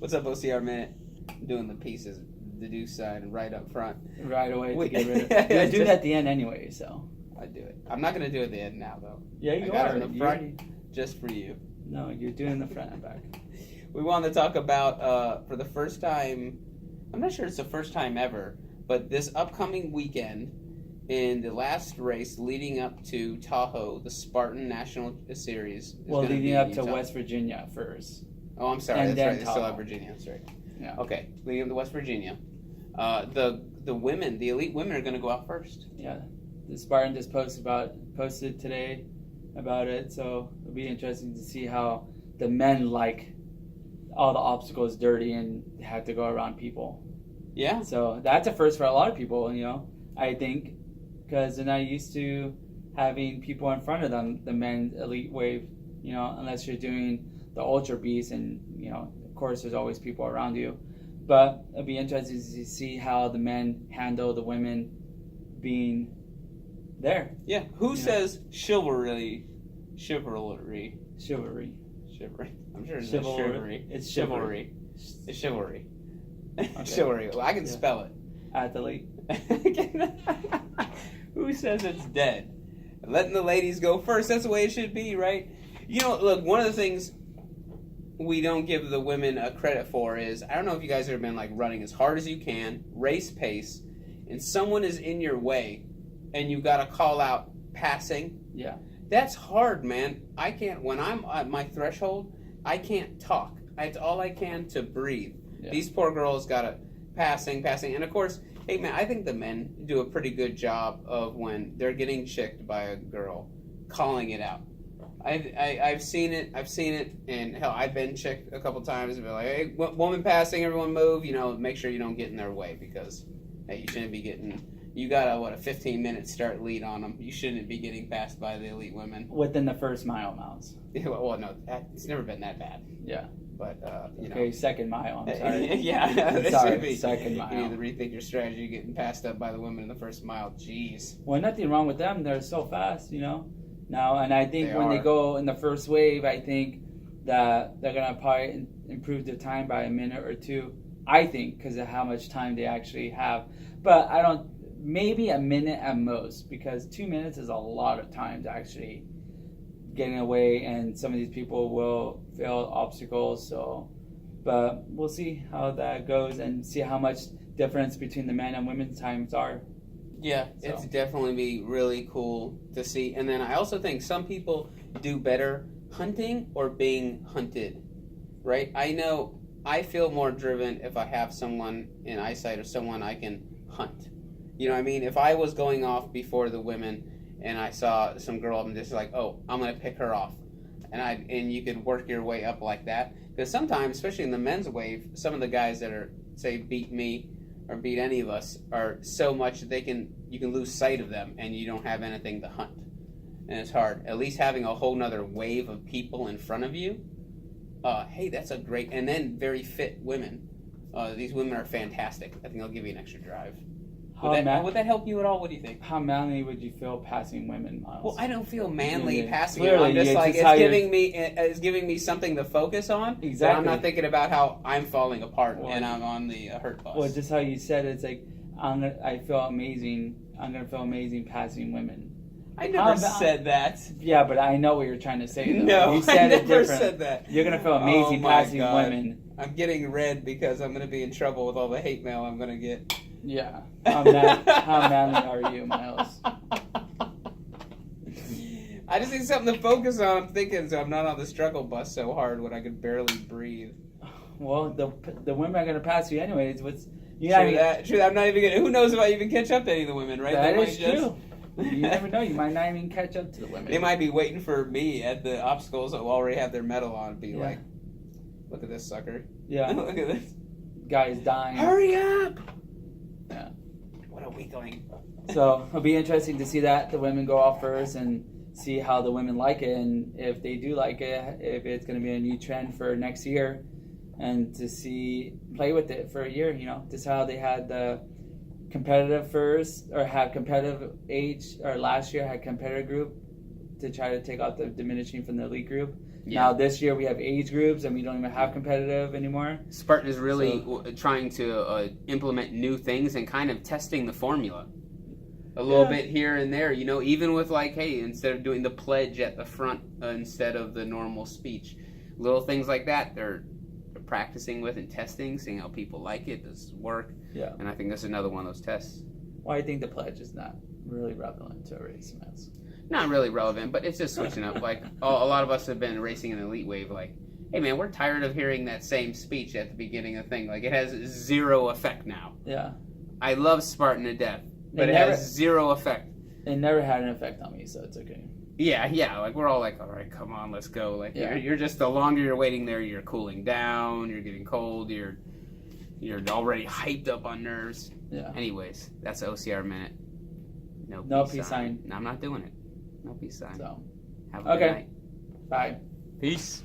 What's up, OCR minute? I'm doing the pieces, the do sign right up front. Right away Wait. to get rid of it. You'll do it at the end anyway, so. I do it. I'm not going to do it at the end now, though. Yeah, you I got are. it in the front just for you. No, you're doing the front and back. We want to talk about, for the first time, I'm not sure it's the first time ever, but this upcoming weekend, in the last race leading up to Tahoe, the Spartan National Series. Well, leading up to West Virginia first. Oh, I'm sorry. And That's right. then They still have Tahoe. Virginia. That's right. Yeah. Okay, leading up to West Virginia. The women, the elite women, are going to go out first. Yeah. The Spartan just posted today about it, so it'll be interesting to see how the men like all the obstacles dirty and have to go around people. Yeah. So that's a first for a lot of people, I think, because they're not used to having people in front of them, the men's elite wave, unless you're doing the ultra beast, and of course there's always people around you. But it'll be interesting to see how the men handle the women being there. Yeah. Who says chivalry? Chivalry. Chivalry. I'm sure it's Chivalry. It's chivalry. It's chivalry. Okay. Chivalry. Well, I can spell it. Athlete. Who says it's dead? Letting the ladies go first. That's the way it should be, right? Look, one of the things we don't give the women credit for is, I don't know if you guys have been like running as hard as you can, race pace, and someone is in your way, and you got to call out passing. Yeah. That's hard, man. I can't, when I'm at my threshold, I can't talk. It's all I can to breathe. Yeah. These poor girls got to passing. And of course, hey man, I think the men do a pretty good job of when they're getting chicked by a girl, calling it out. I've seen it, and hell, I've been chicked a couple times and be like, hey, woman passing, everyone move, make sure you don't get in their way, because, hey, you shouldn't be getting, you got a 15-minute start lead on them. You shouldn't be getting passed by the elite women. Within the first mile mounts. Yeah, well, no, it's never been that bad. Yeah. But, Okay, second mile, I'm sorry. Yeah. Sorry, second mile. You need to rethink your strategy getting passed up by the women in the first mile. Jeez. Well, nothing wrong with them. They're so fast, Now, and I think when they go in the first wave, I think that they're going to probably improve their time by a minute or two. I think, because of how much time they actually have. But maybe a minute at most, because 2 minutes is a lot of time to actually getting away, and some of these people will fail obstacles. So, but we'll see how that goes and see how much difference between the men and women's times are. Yeah, So. It's definitely be really cool to see. And then I also think some people do better hunting or being hunted, right? I know I feel more driven if I have someone in eyesight or someone I can hunt. You know what I mean? If I was going off before the women and I saw some girl, I'm just like, oh, I'm going to pick her off. And you could work your way up like that. Because sometimes, especially in the men's wave, some of the guys that are, say, beat me or beat any of us are so much that you can lose sight of them and you don't have anything to hunt. And it's hard. At least having a whole nother wave of people in front of you, hey, that's a great, and then very fit women. These women are fantastic. I think they'll give you an extra drive. Would that help you at all? What do you think? How manly would you feel passing women, Miles? Well, I don't feel manly passing Clearly, them. I'm just like, it's giving me something to focus on. Exactly. But I'm not thinking about how I'm falling apart and I'm on the hurt bus. Well, just how you said it, it's like, I feel amazing. I'm going to feel amazing passing women. I never said that. Yeah, but I know what you're trying to say, though. No, you said I it never different. said that. You're going to feel amazing passing women. I'm getting red because I'm going to be in trouble with all the hate mail I'm going to get. Yeah. How manly are you, Miles? I just need something to focus on. I'm thinking, so I'm not on the struggle bus so hard when I could barely breathe. Well, the women are going to pass you anyways. True, I'm not even going to... Who knows if I even catch up to any of the women, right? That is true. You never know. You might not even catch up to the women. They might be waiting for me at the obstacles that will already have their medal on and be like, look at this sucker. Yeah. Look at this. Guy's dying. Hurry up! Yeah. What a weakling. So it'll be interesting to see that the women go off first and see how the women like it, and if they do like it, if it's going to be a new trend for next year, and to play with it for a year, just how they had the competitive first, or had competitive age, or last year had competitive group to try to take out the diminishing from the elite group. Now this year we have age groups and we don't even have competitive anymore. Spartan is really trying to implement new things and kind of testing the formula a little bit here and there. You know, even with like, hey, instead of doing the pledge at the front instead of the normal speech, little things like that. They're practicing with and testing, seeing how people like it, does it work. Yeah. And I think that's another one of those tests. Well, I think the pledge is not really relevant to a race, Mads. Not really relevant, but it's just switching up. Like a lot of us have been racing in the elite wave. Like, hey man, we're tired of hearing that same speech at the beginning of the thing. Like it has zero effect now. Yeah. I love Spartan to death, but it has zero effect. It never had an effect on me, so it's okay. Yeah. Like we're all like, all right, come on, let's go. Like you're just the longer you're waiting there, you're cooling down, you're getting cold, you're already hyped up on nerves. Yeah. Anyways, that's the OCR minute. No peace sign. No, I'm not doing it. No peace sign. So, have a good night. Bye. Peace.